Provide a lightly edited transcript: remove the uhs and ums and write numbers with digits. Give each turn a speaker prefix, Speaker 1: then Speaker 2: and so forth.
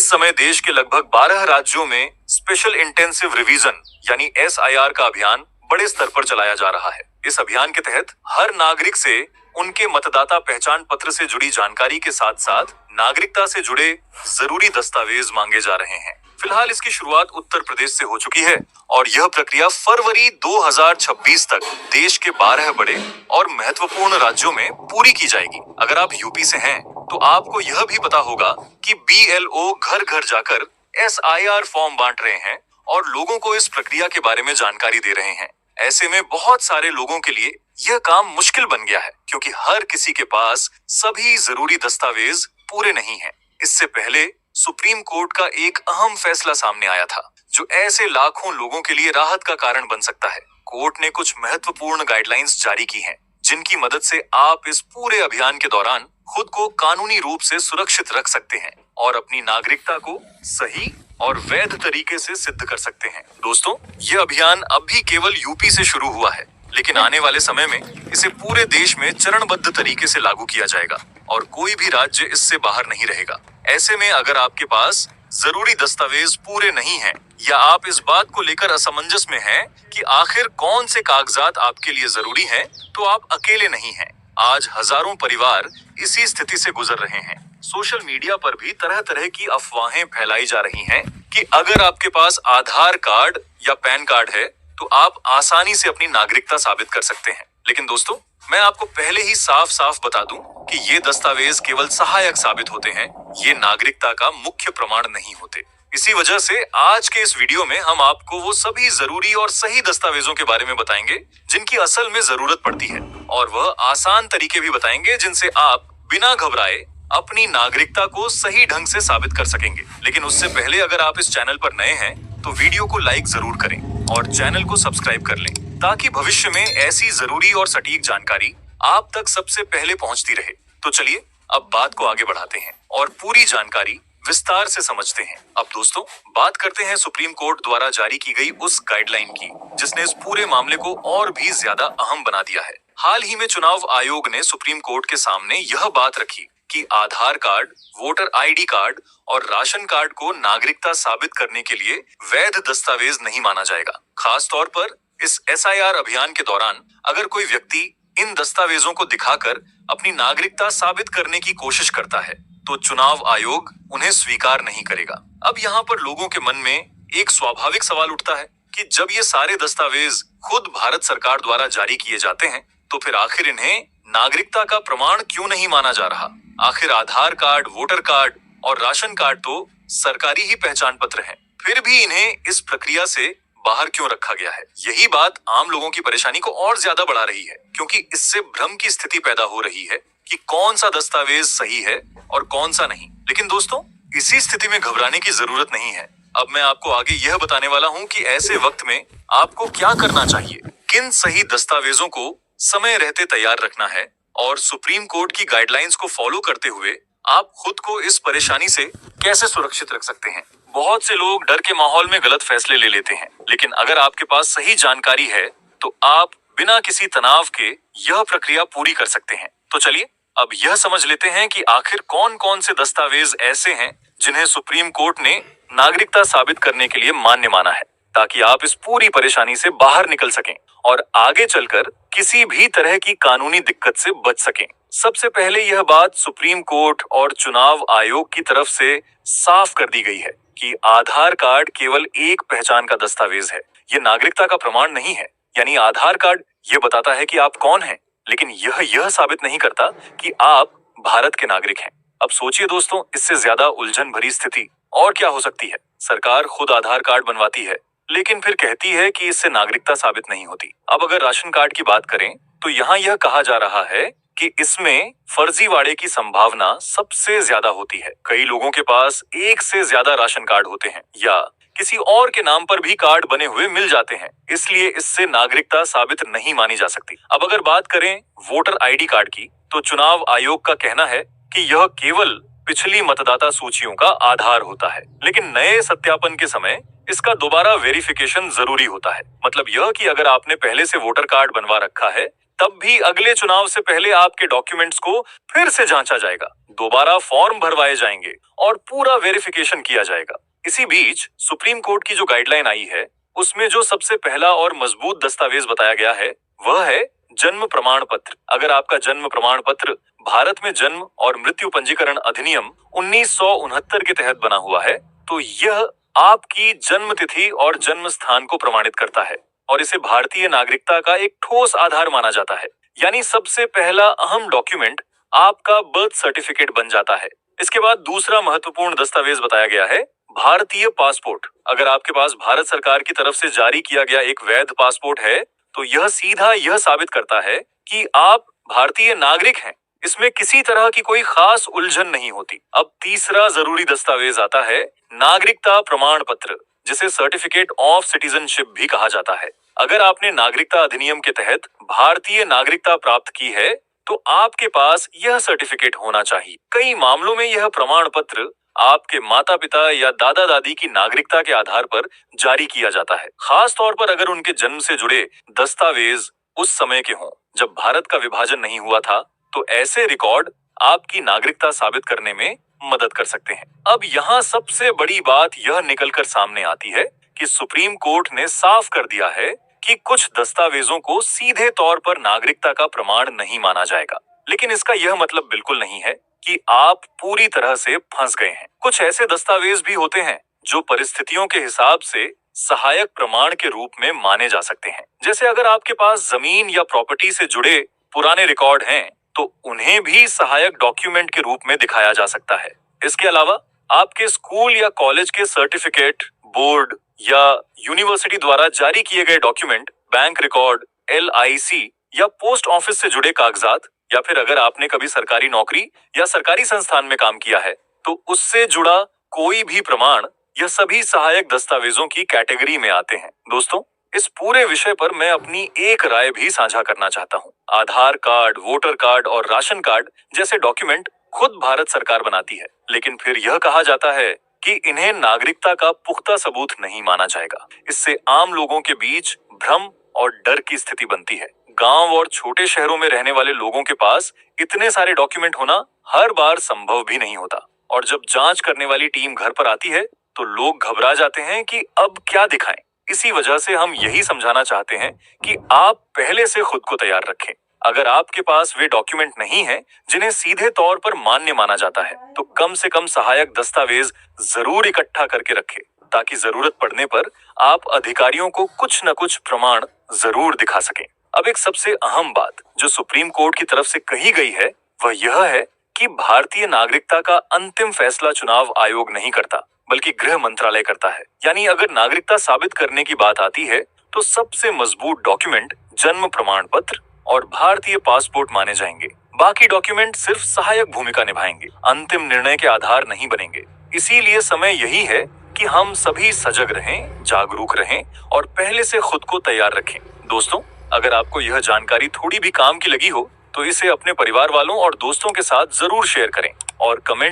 Speaker 1: समय देश के लगभग 12 राज्यों में स्पेशल इंटेंसिव रिवीजन यानी SIR का अभियान बड़े स्तर पर चलाया जा रहा है। इस अभियान के तहत हर नागरिक से उनके मतदाता पहचान पत्र से जुड़ी जानकारी के साथ साथ नागरिकता से जुड़े जरूरी दस्तावेज मांगे जा रहे हैं। फिलहाल इसकी शुरुआत उत्तर प्रदेश से हो चुकी है और यह प्रक्रिया फरवरी 2026 तक देश के 12 बड़े और महत्वपूर्ण राज्यों में पूरी की जाएगी। अगर आप यूपी से हैं, तो आपको यह भी पता होगा कि BLO घर घर जाकर SIR फॉर्म बांट रहे हैं और लोगों को इस प्रक्रिया के बारे में जानकारी दे रहे हैं। ऐसे में बहुत सारे लोगों के लिए यह काम मुश्किल बन गया है, क्योंकि हर किसी के पास सभी जरूरी दस्तावेज पूरे नहीं हैं। इससे पहले सुप्रीम कोर्ट का एक अहम फैसला सामने आया था, जो ऐसे लाखों लोगों के लिए राहत का कारण बन सकता है। कोर्ट ने कुछ महत्वपूर्ण गाइडलाइंस जारी की हैं, जिनकी मदद से आप इस पूरे अभियान के दौरान खुद को कानूनी रूप से सुरक्षित रख सकते हैं और अपनी नागरिकता को सही और वैध तरीके से सिद्ध कर सकते हैं। दोस्तों, यह अभियान अब भी केवल यूपी से शुरू हुआ है, लेकिन आने वाले समय में इसे पूरे देश में चरणबद्ध तरीके से लागू किया जाएगा और कोई भी राज्य इससे बाहर नहीं रहेगा। ऐसे में अगर आपके पास जरूरी दस्तावेज पूरे नहीं हैं या आप इस बात को लेकर असमंजस में हैं कि आखिर कौन से कागजात आपके लिए जरूरी हैं, तो आप अकेले नहीं हैं। आज हजारों परिवार इसी स्थिति से गुजर रहे हैं। सोशल मीडिया पर भी तरह तरह की अफवाहें फैलाई जा रही हैं कि अगर आपके पास आधार कार्ड या पैन कार्ड है, तो आप आसानी से अपनी नागरिकता साबित कर सकते हैं। लेकिन दोस्तों, मैं आपको पहले ही साफ साफ बता दूं कि ये दस्तावेज केवल सहायक साबित होते हैं, ये नागरिकता का मुख्य प्रमाण नहीं होते। इसी वजह से आज के इस वीडियो में हम आपको वो सभी जरूरी और सही दस्तावेजों के बारे में बताएंगे जिनकी असल में जरूरत पड़ती है, और वह आसान तरीके भी बताएंगे जिनसे आप बिना घबराए अपनी नागरिकता को सही ढंग से साबित कर सकेंगे। लेकिन उससे पहले अगर आप इस चैनल पर नए हैं, तो वीडियो को लाइक जरूर करें और चैनल को सब्सक्राइब कर लें, ताकि भविष्य में ऐसी जरूरी और सटीक जानकारी आप तक सबसे पहले पहुंचती रहे। तो चलिए अब बात को आगे बढ़ाते हैं और पूरी जानकारी विस्तार से समझते हैं। अब दोस्तों, बात करते हैं सुप्रीम कोर्ट द्वारा जारी की गई उस गाइडलाइन की, जिसने इस पूरे मामले को और भी ज्यादा अहम बना दिया है। हाल ही में चुनाव आयोग ने सुप्रीम कोर्ट के सामने यह बात रखी कि आधार कार्ड, वोटर ID कार्ड और राशन कार्ड को नागरिकता साबित करने के लिए वैध दस्तावेज नहीं माना जाएगा। खास तौर पर इस SIR अभियान के दौरान अगर कोई व्यक्ति इन दस्तावेजों को दिखाकर अपनी नागरिकता साबित करने की कोशिश करता है, तो चुनाव आयोग उन्हें स्वीकार नहीं करेगा। अब यहाँ पर लोगों के मन में एक स्वाभाविक सवाल उठता है कि जब ये सारे दस्तावेज खुद भारत सरकार द्वारा जारी किए जाते हैं, तो फिर आखिर इन्हें नागरिकता का प्रमाण क्यों नहीं माना जा रहा? आखिर आधार कार्ड, वोटर कार्ड और राशन कार्ड तो सरकारी ही पहचान पत्र हैं, फिर भी इन्हें इस प्रक्रिया से बाहर क्यों रखा गया है? यही बात आम लोगों की परेशानी को और ज्यादा बढ़ा रही है, क्योंकि इससे भ्रम की स्थिति पैदा हो रही है कि कौन सा दस्तावेज सही है और कौन सा नहीं। लेकिन दोस्तों, इसी स्थिति में घबराने की जरूरत नहीं है। अब मैं आपको आगे यह बताने वाला हूँ कि ऐसे वक्त में आपको क्या करना चाहिए, किन सही दस्तावेजों को समय रहते तैयार रखना है, और सुप्रीम कोर्ट की गाइडलाइंस को फॉलो करते हुए आप खुद को इस परेशानी से कैसे सुरक्षित रख सकते हैं। बहुत से लोग डर के माहौल में गलत फैसले ले लेते हैं, लेकिन अगर आपके पास सही जानकारी है, तो आप बिना किसी तनाव के यह प्रक्रिया पूरी कर सकते हैं। तो चलिए अब यह समझ लेते हैं कि आखिर कौन कौन से दस्तावेज ऐसे हैं जिन्हें सुप्रीम कोर्ट ने नागरिकता साबित करने के लिए मान्य माना है, ताकि आप इस पूरी परेशानी से बाहर निकल सकें और आगे चलकर किसी भी तरह की कानूनी दिक्कत से बच सकें। सबसे पहले यह बात सुप्रीम कोर्ट और चुनाव आयोग की तरफ से साफ कर दी गई है कि आधार कार्ड केवल एक पहचान का दस्तावेज है, ये नागरिकता का प्रमाण नहीं है। यानी आधार कार्ड ये बताता है कि आप कौन हैं, लेकिन यह साबित नहीं करता कि आप भारत के नागरिक हैं। अब सोचिए दोस्तों, इससे ज्यादा उलझन भरी स्थिति और क्या हो सकती है? सरकार खुद आधार कार्ड बनवाती है, लेकिन फिर कहती है कि इससे नागरिकता साबित नहीं होती। अब अगर राशन कार्ड की बात करें, तो यहाँ यह कहा जा रहा है कि इसमें फर्जीवाड़े की संभावना सबसे ज्यादा होती है। कई लोगों के पास एक से ज्यादा राशन कार्ड होते हैं या किसी और के नाम पर भी कार्ड बने हुए मिल जाते हैं, इसलिए इससे नागरिकता साबित नहीं मानी जा सकती। अब अगर बात करें वोटर ID कार्ड की, तो चुनाव आयोग का कहना है कि यह केवल पिछली मतदाता सूचियों का आधार होता है, लेकिन नए सत्यापन के समय इसका दोबारा वेरिफिकेशन जरूरी होता है। मतलब यह कि अगर आपने पहले से वोटर कार्ड बनवा रखा है, तब भी अगले चुनाव से पहले आपके डॉक्यूमेंट्स को फिर से जांचा जाएगा, दोबारा फॉर्म भरवाए जाएंगे और पूरा वेरिफिकेशन किया जाएगा। इसी बीच सुप्रीम कोर्ट की जो गाइडलाइन आई है, उसमें जो सबसे पहला और मजबूत दस्तावेज बताया गया है वह है जन्म प्रमाण पत्र। अगर आपका जन्म प्रमाण पत्र भारत में जन्म और मृत्यु पंजीकरण अधिनियम 1969 के तहत बना हुआ है, तो यह आपकी जन्म तिथि और जन्म स्थान को प्रमाणित करता है और इसे भारतीय नागरिकता का एक ठोस आधार माना जाता है। यानी सबसे पहला अहम डॉक्यूमेंट आपका बर्थ सर्टिफिकेट बन जाता है। इसके बाद दूसरा महत्वपूर्ण दस्तावेज बताया गया है भारतीय पासपोर्ट। अगर आपके पास भारत सरकार की तरफ से जारी किया गया एक वैध पासपोर्ट है, तो यह सीधा यह साबित करता है कि आप भारतीय नागरिक हैं। इसमें किसी तरह की कोई खास उलझन नहीं होती। अब तीसरा जरूरी दस्तावेज आता है नागरिकता प्रमाण पत्र, जिसे सर्टिफिकेट ऑफ सिटीजनशिप भी कहा जाता है। अगर आपने नागरिकता अधिनियम के तहत भारतीय नागरिकता प्राप्त की है, तो आपके पास यह सर्टिफिकेट होना चाहिए। कई मामलों में यह प्रमाण पत्र आपके माता पिता या दादा दादी की नागरिकता के आधार पर जारी किया जाता है, खास तौर पर अगर उनके जन्म से जुड़े दस्तावेज उस समय के हों जब भारत का विभाजन नहीं हुआ था, तो ऐसे रिकॉर्ड आपकी नागरिकता साबित करने में मदद कर सकते हैं। अब यहाँ सबसे बड़ी बात यह निकलकर सामने आती है कि सुप्रीम कोर्ट ने साफ कर दिया है कि कुछ दस्तावेजों को सीधे तौर पर नागरिकता का प्रमाण नहीं माना जाएगा। लेकिन इसका यह मतलब बिल्कुल नहीं है कि आप पूरी तरह से फंस गए हैं। कुछ ऐसे दस्तावेज भी होते हैं जो परिस्थितियों के हिसाब से सहायक प्रमाण के रूप में माने जा सकते हैं। जैसे अगर आपके पास जमीन या प्रॉपर्टी से जुड़े पुराने रिकॉर्ड हैं, तो उन्हें भी सहायक डॉक्यूमेंट के रूप में दिखाया जा सकता है। इसके अलावा आपके स्कूल या कॉलेज के सर्टिफिकेट, बोर्ड या यूनिवर्सिटी द्वारा जारी किए गए डॉक्यूमेंट, बैंक रिकॉर्ड, LIC या पोस्ट ऑफिस से जुड़े कागजात, या फिर अगर आपने कभी सरकारी नौकरी या सरकारी संस्थान में काम किया है, तो उससे जुड़ा कोई भी प्रमाण, यह सभी सहायक दस्तावेजों की कैटेगरी में आते हैं। दोस्तों, इस पूरे विषय पर मैं अपनी एक राय भी साझा करना चाहता हूँ। आधार कार्ड, वोटर कार्ड और राशन कार्ड जैसे डॉक्यूमेंट खुद भारत सरकार बनाती है, लेकिन फिर यह कहा जाता है कि इन्हें नागरिकता का पुख्ता सबूत नहीं माना जाएगा। इससे आम लोगों के बीच भ्रम और डर की स्थिति बनती है। गांव और छोटे शहरों में रहने वाले लोगों के पास इतने सारे डॉक्यूमेंट होना हर बार संभव भी नहीं होता, और जब जांच करने वाली टीम घर पर आती है तो लोग घबरा जाते हैं कि अब क्या दिखाएं। इसी वजह से हम यही समझाना चाहते हैं कि आप पहले से खुद को तैयार रखें। अगर आपके पास वे डॉक्यूमेंट नहीं हैं जिन्हें सीधे तौर पर मान्य माना जाता है, तो कम से कम सहायक दस्तावेज जरूर इकट्ठा करके रखें, ताकि जरूरत पड़ने पर आप अधिकारियों को कुछ न कुछ प्रमाण जरूर दिखा सकें। अब एक सबसे अहम बात जो सुप्रीम कोर्ट की तरफ से कही गई है, वह यह है कि भारतीय नागरिकता का अंतिम फैसला चुनाव आयोग नहीं करता, बल्कि गृह मंत्रालय करता है। यानी अगर नागरिकता साबित करने की बात आती है, तो सबसे मजबूत डॉक्यूमेंट जन्म प्रमाण पत्र और भारतीय पासपोर्ट माने जाएंगे। बाकी डॉक्यूमेंट सिर्फ सहायक भूमिका निभाएंगे, अंतिम निर्णय के आधार नहीं बनेंगे। इसीलिए समय यही है कि हम सभी सजग रहें, जागरूक रहें और पहले से खुद को तैयार रखें। दोस्तों, अगर आपको यह जानकारी थोड़ी भी काम की लगी हो, तो इसे अपने परिवार वालों और दोस्तों के साथ जरूर शेयर करें और कमेंट